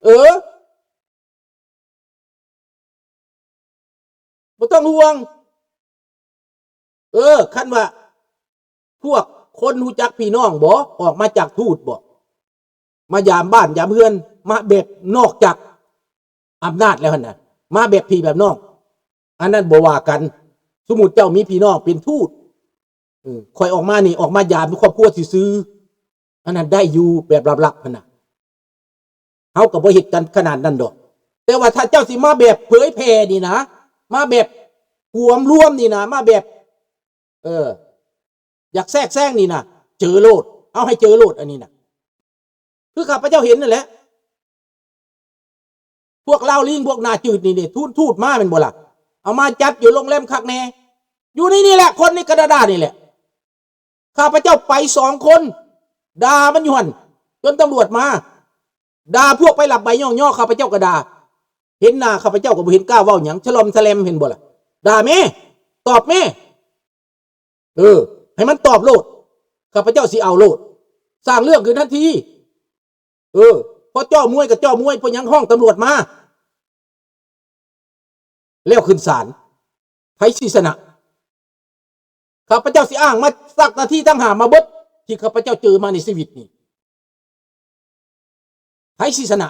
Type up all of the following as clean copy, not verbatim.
เออบ่ต้องห่วงคันว่าพวกคนรู้จักพี่น้องบ่ออกมาจากทูตบ่มายามบ้านยามเฮือนมาแบบนอกจากอำนาจแล้วน่ะมาแบบพี่แบบน้องอันนั้นบ่ว่ากันสมมุติเจ้ามีพี่น้องเป็นทูตคอยออกมานี่ออกมายามครอบครัวซื่อๆอันนั้นได้อยู่แบบลับๆหั่นน่ะเฮาก็บ่เฮ็ดกันขนาดนั้นดอกแต่ว่าถ้าเจ้าสิมาแบบเผยแผ่นี่นะมาแบบหวมรวมนี่นะมาแบบเอออยากแทรกแซงนี่นะเจอโลดเอาให้เจอโลดอันนี้นะคือข้าพเจ้าเห็นนั่นแหละพวกเล่าลิงพวกนาจืดนี่ทูดมาเป็นบ่ล่ะเอามาจัดอยู่โรงแรมคักแน่อยู่นี่แหละคนในกระดาษนี่แหละข้าพเจ้าไป2 คนด่ามันอยู่หั่นจนตำรวจมาด่าพวกไปหลับใบย่อข้าพเจ้าก็ด่าเห็นหน้าข้าพเจ้าก็บ่เห็นกล้าเว้าหยังฉลอมแสลมเห็นบ่ล่ะด่าแม่ตอบแม่ให้มันตอบโลดข้าพเจ้าสิเอาโลดสร้างเรื่องขึ้นทันทีพอจ้อมวยกับจ้อมวยพอยังห้องตำรวจมาแล้วขึ้นศาลไผสิชนะข้าพเจ้าสิอ้างมาสักนาทีตั้งหามาเบิดที่ข้าพเจ้าเจอมาในชีวิตนี้ไผสิชนะ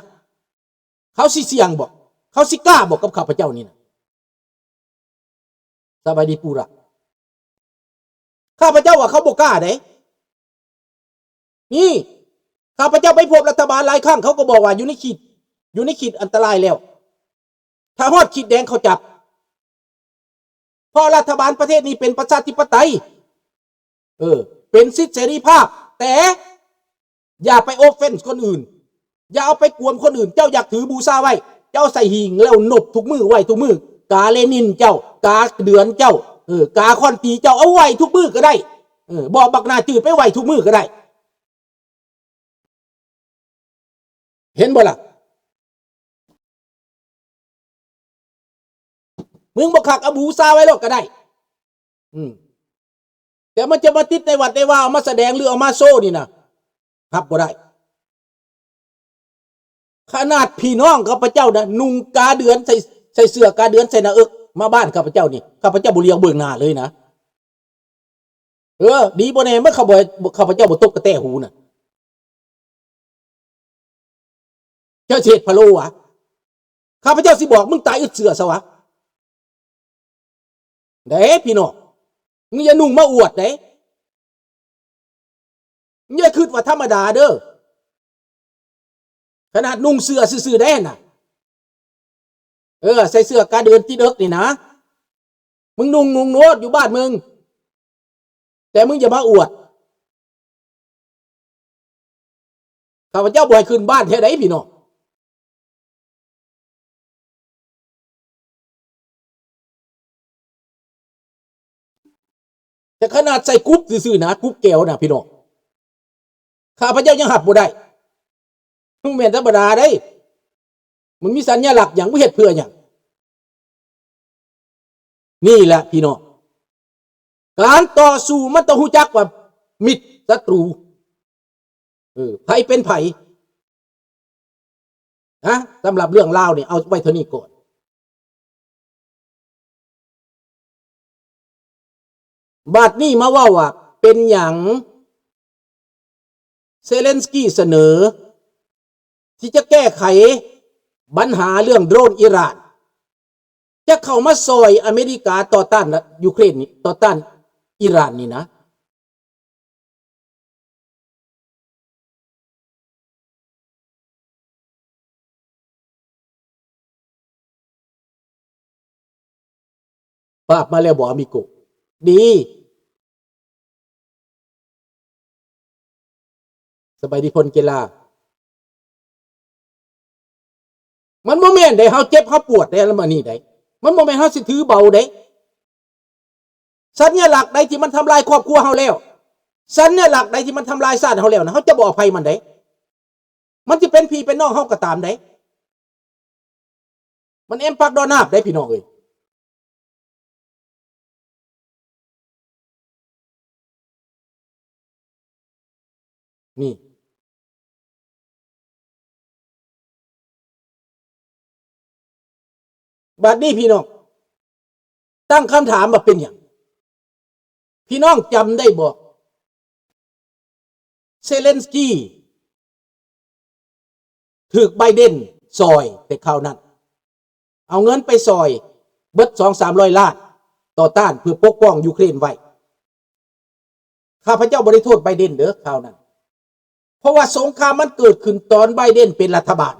เขาสิเสี่ยงบอกเขาสิกล้าบอกกับข้าพเจ้านี่นะสบายดีปูระข้าพเจ้าว่าเขาบ่กล้าเด้นี่ข้าพเจ้าไปพบรัฐบาลหลายครั้งเขาก็บอกว่าอยู่ในขีดอันตรายแล้วถ้าฮอดขีดแดงเขาจับเพราะรัฐบาลประเทศนี้เป็นประชาธิปไตยเป็นสิทธิเสรีภาพแต่อย่าไปโอเฟนส์คนอื่นอย่าเอาไปกวนคนอื่นเจ้าอยากถือบูชาไว้เจ้าใส่หิ่งแล้วนบทุกมือไว้ทุกมือกาเลนินเจ้ากาเดือนเจ้ากาคอนตีเจ้าเอาไว้ทุกมือก็ได้บอกบักนาจืดไปไว้ทุกมือก็ได้เห็นบ่ล่ะมึงบอกขักเอาบูชาไว้แล้วก็ได้แต่มันจะมาติดในวัดในว่าเอามาแสดงหรือเอามาโซ่นี่นะครับบ่ได้ขนาดพี่น้องข้าพเจ้านะนุ่งกาเดือนใส่เสื้อกาเดือนใส่หน้าอกมาบ้านข้าพเจ้านี่ข้าพเจ้าบุเรียงเบิ่งหน้าเลยนะดีบ่แน่เมื่อข้าพเจ้าบ่ตกกระแตหูน่ะเจ้าเฉดพะโลวะข้าพเจ้าสิบอกมึงตายอึดเสือซะวะเด้พี่น้องมึงอย่านุ่งมาอวดเด้มึงอย่าคิดว่าธรรมดาเด้อขนาดนุ่งเสื้อซื่อๆได้น่ะใส่เสื้อกาเดือนที่เด็กนี่นะมึงนุ่งโน้ตอยู่บ้านมึงแต่มึงอย่ามาอวดข้าพเจ้าบ่ให้ขึ้นบ้านแท้ใดพี่น้องแต่ขนาดใส่กุ๊บซื่อๆนะกุ๊บแก้วนะพี่น้องข้าพเจ้ายังหับบ่ได้มึงแม่นธรรมดาได้มึงมีสัญลักษณ์อย่างบ่เฮ็ดเพื่อหยังนี่แหละพี่น้องการต่อสู้มันต้องรู้จักว่ามิตรศัตรูไผเป็นไผนะสำหรับเรื่องราวนี่เอาไว้เท่านี้ก่อนบัดนี้มาว่าเป็นหยังเซเลนสกี้เสนอที่จะแก้ไขปัญหาเรื่องโดรนอิหร่านจะเข้ามาซอยอเมริกาต่อต้านยูเครนนี่ต่อต้านอิหร่านนี่นะปราบมาแล้วบอกอมิโกดีสบายดีพลเกลามันโมเมนต์ได้เฮาเจ็บเฮาปวดได้แล้วมานี่ได้มันโมเมนต์เฮาสิถือเบาได้สัญลักษณ์ใดที่มันทำลายครอบครัวเฮาแล้วสัญลักษณ์ใดที่มันทำลายชาติเฮาแล้วนะเฮาจะบ่อภัยมันได้มันจะเป็นพี่เป็นน้องเฮาก็ตามได้มันเอ็มปักดอนาบได้พี่น้องเอ้ยนี่ บัดนี้พี่น้องตั้งคำถามว่าเป็นอย่างพี่น้องจำได้บ่เซเลนสกี้ถูกไบเดนซอยแต่คราวนั้นเอาเงินไปซอยเบิด200-300 ล้านต่อต้านเพื่อปกป้องยูเครนไว้ข้าพเจ้าบ่ได้โทษไบเดนเด้อคราวนั้นเพราะว่าสงครามมันเกิดขึ้นตอนไบเดนเป็นรัฐบาล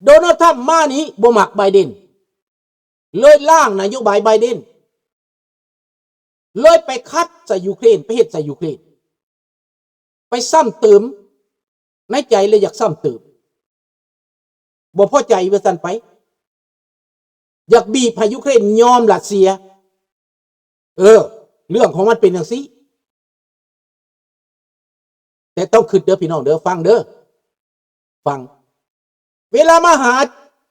โดนัลด์ทรัมป์มานี้บ่มักไบเดนเลยล่างนโยบายไบเดนเลยไปคัดใส่ยูเครนไปเฮ็ดใส่ยูเครนไปซ้ำเติมในใจเลยอยากซ้ำเติมบ่พอใจว่าซั่นไปอยากบีบให้ยูเครนยอมรัสเซียเรื่องของมันเป็นอย่างนี้แต่ต้องคิดเด้อพี่น้องเด้อฟังเด้อฟังเวลามาหา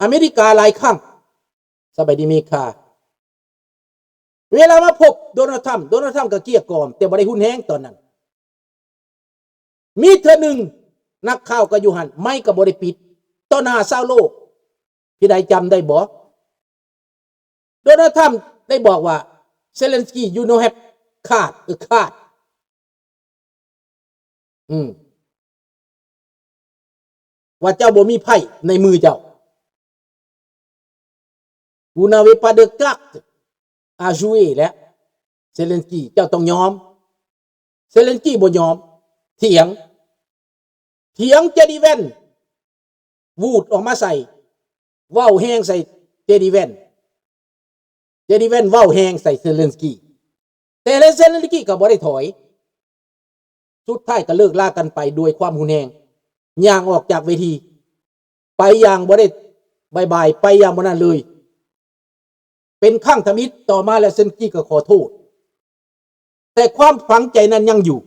อเมริกาหลายครั้งสบายดีมีค่าเวลามาพบโดนัลด์ทรัมป์ก็เกลี้ยกล่อมแต่บ่ได้หุ้นแห้งตอนนั้นมีเทื่อหนึ่งนักข่าวก็อยู่หันไม่ก็บ่ได้ปิดต่อหน้าชาวโลกพี่ใดจำได้บ่โดนัลด์ทรัมป์ได้บอกว่าเซเลนสกี้ยูโนแฮปขาดว่าเจ้าบ่มีไพ่ในมือเจ้าvous n'avez pas de carte à jouer แล้วเซเลนสกี้เจ้าต้องยอมเซเลนสกี้บ่ยอมเถียงเจดีแวนวูดออกมาใส่ว่าวแห้งใส่เจดีแวนว่าวแห้งใส่เซเลนสกี้แต่เซเลนสกี้ก็บ่ได้ถอยสุดท้ายก็เลิกลากันไปด้วยความหุนแหงย่างออกจากเวทีไปอย่างบ่ได้บายไปอย่างบ่นั้นเลยเป็นข้างทมิตรต่อมาแล้วเซเลนสกี้ก็ขอโทษแต่ความฝังใจนั้นยังอยู่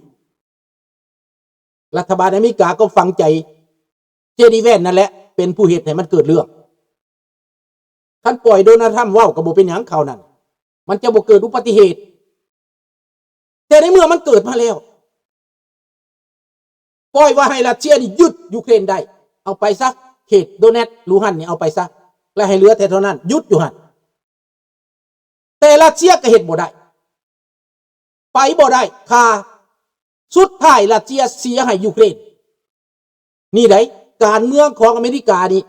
รัฐบาลอเมริกาก็ฝังใจเจดีแวนนั่นแหละเป็นผู้เหตุให้มันเกิดเรื่องท่านปล่อยโดนัลด์ทรัมป์ว่าวก็บ่เป็นหยังเขานั่นมันจะบ่เกิดอุบัติเหตุแต่ในเมื่อมันเกิดมาแล้วปล่อยว่าให้รัสเซียนี่หยุดยูเครนได้เอาไปซะเขตโดเนตลูฮันนี่เอาไปซะและให้เหลือแต่เท่านั้นหยุดอยู่หั่นแต่รัสเซียก็เฮ็ดบ่ได้ไปบ่ได้ค่าสุดท้ายรัสเซียเสียให้ยูเครนนี่ไดการเมืองของอเมริกานี่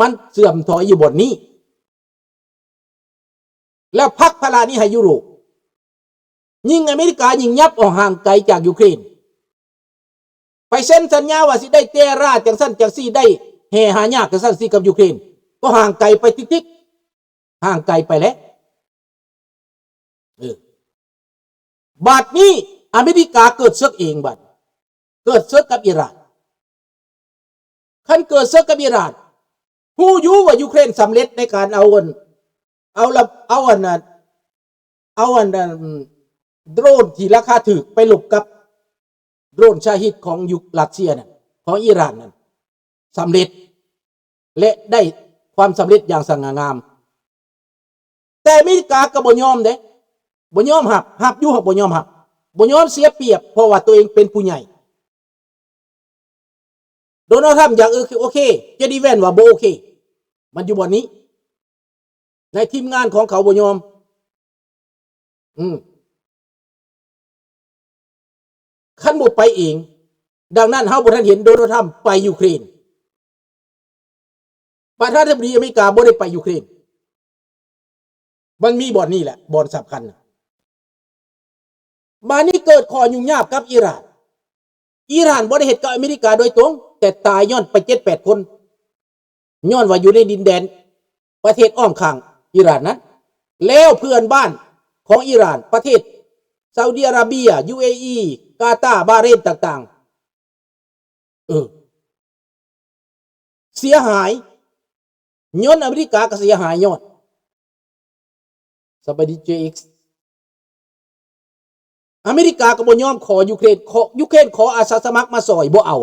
มันเสื่อมถอยอยู่บนนี้แล้วพรรคพลานี้ให้ยุโรปยิ่งอเมริกายิ่งยับออกห่างไกลจากยูเครนไปเซ็นสัญญาว่าสิได้เตราจังซั่นจังซี่ได้แห่หายากจังซั่นสิกับยูเครนก็ห่างไกลไปติ๊กๆห่างไกลไปแล้วบัดนี้อเมริกาเกิดศึกเองบัดเกิดศึกกับอิหร่านคันเกิดศึกกับอิหร่านผู้อยู่ว่ายูเครนสำเร็จในการเอาโดรนที่ราคาถูกไปหลบกับโดรนชาฮิดของรัสเซียนั่นของอิหร่านนั่นสำเร็จและได้ความสำเร็จอย่างสง่างามแต่อเมริกาก็บ่ยอมเด้บ่ยอมหับอยู่บ่ยอมหับบ่ยอมเสียเปรียบเพราะว่าตัวเองเป็นผู้ใหญ่โดนัลด์ทรัมป์อยากโอเคเจดีแวนว่าบ่โอเคมันอยู่บ่นี้ในทีมงานของเขาบ่ยอมคันบ่ไปเองดังนั้นเฮาบ่ทันเห็นโดนัลด์ทรัมป์ไปยูเครนประธานาธิบดีอเมริกาบ่ได้ไปยูเครนมันมีบ่อนนี่แหละบ่อนสำคัญมานี่เกิดข้อยุ่งยากกับอิหร่านบ่ได้เฮ็ดกับอเมริกาโดยตรงแต่ตายย้อนไป 7-8 คนย้อนว่าอยู่ในดินแดนประเทศอ้อมข้างอิหร่านนั้นแล้วเพื่อนบ้านของอิหร่านประเทศซาอุดิอาระเบีย UAE กาตาร์บาห์เรนต่างๆเสียหายย้อนอเมริกาก็เสียหายย้อนสบายดี JX อเมริกาก็บ่ยอมขอยูเครนขออาสาสมัครมาซอยบ่เอา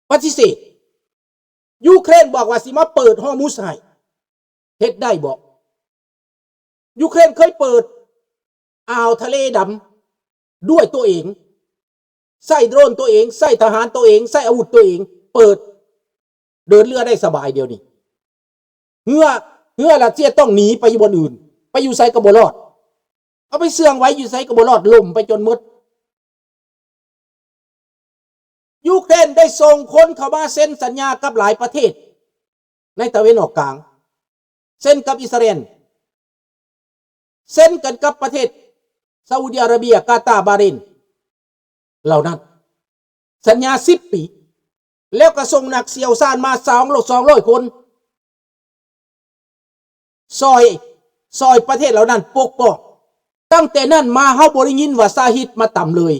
ปฏิเสธยูเครนบอกว่าสิมาเปิดฮอร์มุซให้เฮ็ดได้บ่ยูเครนเคยเปิดอ่าวทะเลดำด้วยตัวเองใส่โดรนตัวเองใส่ทหารตัวเองใส่อาวุธตัวเองเปิดเดินเรือได้สบายเดียวนี้ เหือละเจียต้องหนีไปอยู่บนอื่นไปอยู่ไซกบรอดเอาไปเสื่องไว้อยู่ไซกบรอดล่มไปจนหมดยูเครนได้ส่งคนเข้ามาเซ็นสัญญากับหลายประเทศในตะวันออกกลางเซ็นกับอิสราเอลเซ็นกันกับประเทศซาอุดิอาระเบียกาตาร์บาห์เรนเหล่านั้นสัญญา10 ปีแล้วก็ส่งนักเสี่ยวซ่านมา200 คนซอยประเทศเหล่านั้นปกป้องตั้งแต่นั้นมาเฮาบ่ได้ยินว่าซาฮิดมาต่ำเลย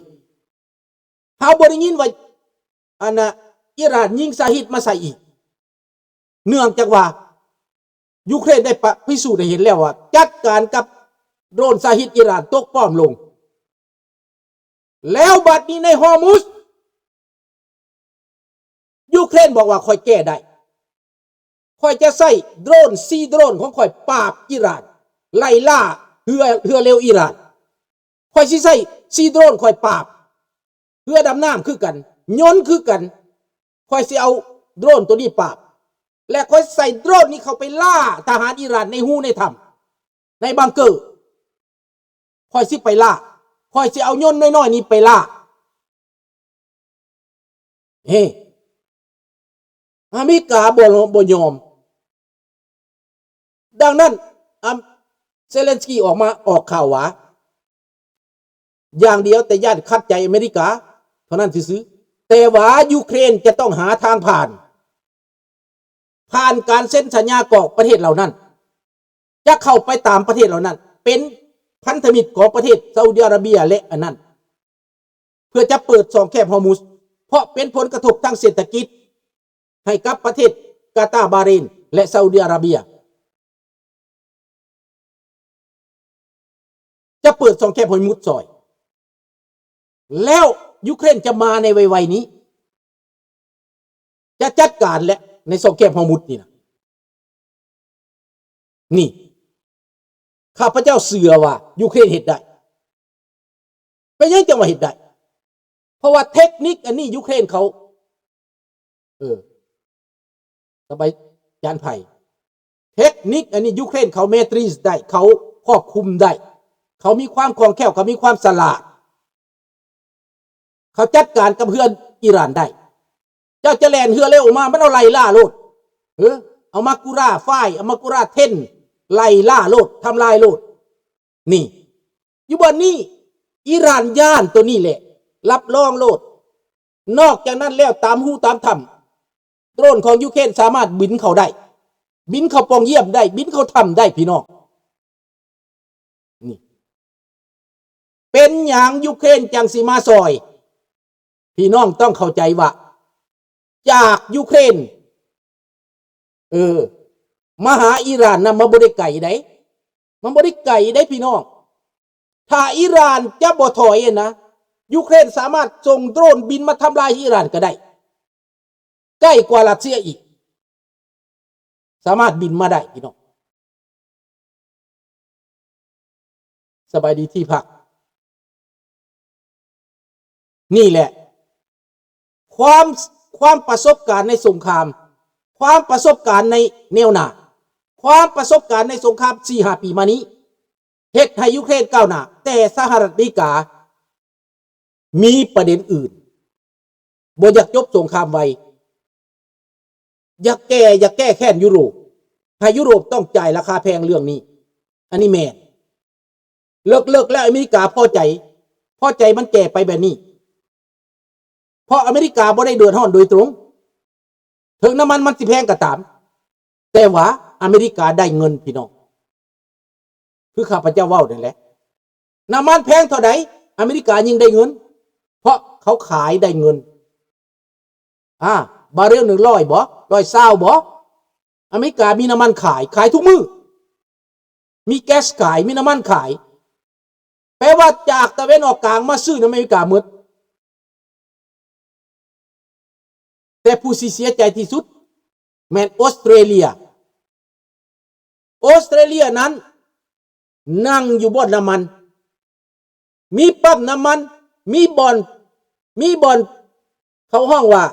เฮาบ่ได้ยินว่าอิหร่านยิงซาฮิดมาใส่อีกเนื่องจากว่ายูเครนได้พิสูจน์ให้เห็นแล้วว่าจัดการกับโดรนซาฮิดอิหร่านตกป้อมลงแล้วบัดนี้ในฮอร์มุซยูเครนบอกว่าค่อยแก้ได้ค่อยจะใส่โดรน4 โดรนของค่อยปราบอิหร่านไล่ล่าเรือเร็วอิหร่านค่อยสิใส่4 โดรนค่อยปราบเรือดำน้ำคือกันยนต์คือกันค่อยสิเอาโดรนตัวนี้ปราบและค่อยใส่โดรนนี้เข้าไปล่าทหารอิหร่านในหูในถ้ำในบังเกอร์ค่อยสิไปล่าค่อยสิเอายนต์น้อยๆนี้ไปล่าอเมริกาบ่ยอมดังนั้นเซเลนสกี้ออกข่าวว่าอย่างเดียวแต่ญาติคัดใจอเมริกาเท่านั้นซื้อแต่ว่ายูเครนจะต้องหาทางผ่านการเซ็นสัญญากับประเทศเหล่านั้นจะเข้าไปตามประเทศเหล่านั้นเป็นพันธมิตรของประเทศซาอุดิอาระเบียและอันนั้นเพื่อจะเปิดช่องแคบฮอร์มุซเพราะเป็นผลกระทบทางเศรษฐกิจให้กับประเทศกาตาร์บาห์เรนและซาอุดิอาระเบียจะเปิดช่องแคบฮอร์มุซซอยแล้วยูเครนจะมาในไวๆนี้จะจัดการและในช่องแคบฮอร์มุซนี่นะนี่ข้าพเจ้าเชื่อว่ายูเครนเฮ็ดได้เป็นยังจังว่าเฮ็ดได้เพราะว่าเทคนิคอันนี้ยูเครนเขาสบายจานไผ่เทคนิคอันนี้ยูเครนเขาเมตรีสได้เขาครอบคุมได้เขามีความคล่องแคล่วเขามีความฉลาดเขาจัดการกับเพื่อนอิหร่านได้เจ้าจะแล่นเรือเร็วออกมามันเอาไล่ล่าโลดเอามากุราฝ้ายเอามากุราเท่นไล่ล่าโลดทำลายโลดนี่อยู่บนนี้อิหร่านย่านตัวนี้แหละรับรองโลดนอกจากนั้นแล้วตามหูตามถ้ำโดรนของยูเครนสามารถบินเข้าได้บินเข้าปองเยี่ยมได้บินเข้าถ้ำได้พี่น้องนี่เป็นอย่างยูเครนจังสิมาซอยพี่น้องต้องเข้าใจว่าจากยูเครนมาหาอิหร่านนะมาบ่ได้ไกลได้มันบ่ได้ไกลได้พี่น้องถ้าอิหร่านจะบ่ถอยนะยูเครนสามารถส่งโดรนบินมาทำลายอิหร่านก็ได้ใกล้กว่ารัสเซียอีกสามารถบินมาได้พี่น้องสบายดีที่พักนี่แหละความประสบการณ์ในสงครามความประสบการณ์ในแนวหน้าความประสบการณ์ในสงคราม 4-5 ปีมานี้เฮ็ดให้ยูเครนก้าวหน้าแต่สหรัฐอเมริกามีประเด็นอื่นบ่อยากจบสงครามไวอยากแก้แค้นยุโรปให้ยุโรปต้องจ่ายราคาแพงเรื่องนี้อันนี้แม่นเลิกแล้วอเมริกาพอใจมันแก่ไปแบบนี้เพราะอเมริกาบ่ได้เดือดร้อนโดยตรงถึงน้ำมันสิแพงก็ตามแต่ว่าอเมริกาได้เงินพี่น้องคือข้าพเจ้าเว้านั่นแหละน้ำมันแพงเท่าใดอเมริกายิ่งได้เงินเพราะเขาขายได้เงินบาร์เรล100บ่120บ่อเมริกามีน้ำมันขายทุกมื้อมีแก๊สขายมีน้ำมันขายแปลว่าจากตะวันออกกลางมาซื้อในอเมริกาหมดแต่ผู้เสียใจที่สุดแม่นออสเตรเลียนั้นนั่งอยู่บนน้ำมันมีปั๊มน้ำมันมีบ่อนเขาห้องว่า